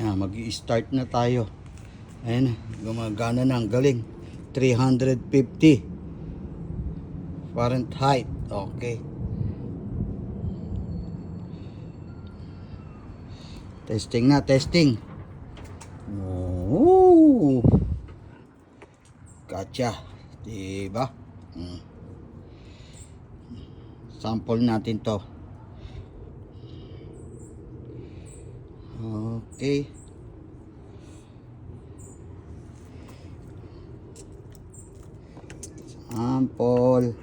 Mag-i-start na tayo. Ayan, gumagana na, ang galing. 350 Fahrenheit. Okay. Testing na, testing. Oh. Gotcha. Diba? Sample natin to. Okay. Sample.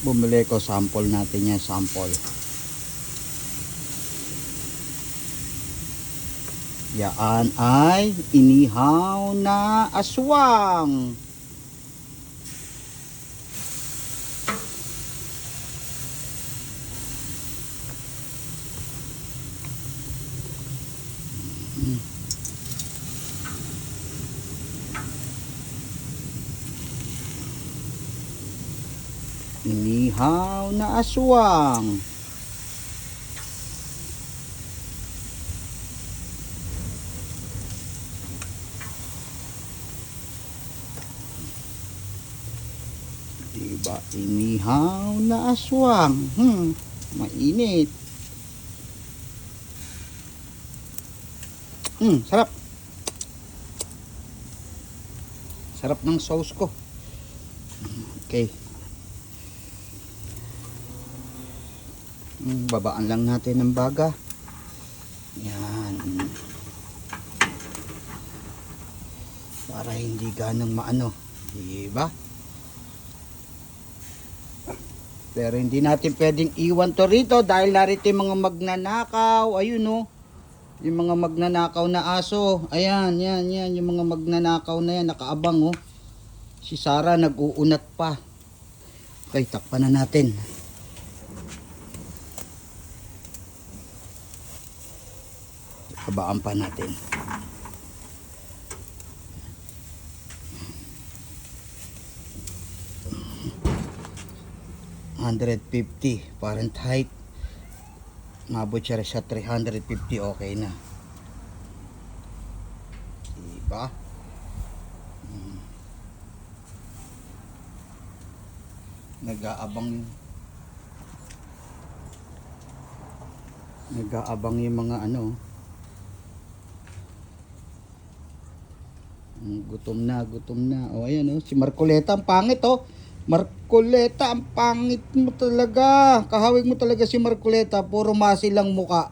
Bumili ko, sample natin yan, sample. Yan ay inihaw na aswang. Inihaw na aswang. Diba? Inihaw na aswang. Mainit. Sarap. Sarap ng sauce ko. Okay. Babaan lang natin ng baga. Yan. Para hindi ganang maano. Diba? Pero hindi natin pwedeng iwan to rito dahil narito yung mga magnanakaw. Ayun oh. Yung mga magnanakaw na aso. Ayan, yan. Yung mga magnanakaw na yan. Nakaabang oh. Si Sarah nag-uunat pa. Okay, takpan na natin. Habaan pa natin. $150 Fahrenheit. Mabot siya sa 350. Okay na. Diba? Nag-aabang yung mga ano. Gutom na. O ayan oh, si Marcoleta ang pangit oh. Marcoleta, ang pangit mo talaga. Kahawig mo talaga si Marcoleta, puro masil lang muka.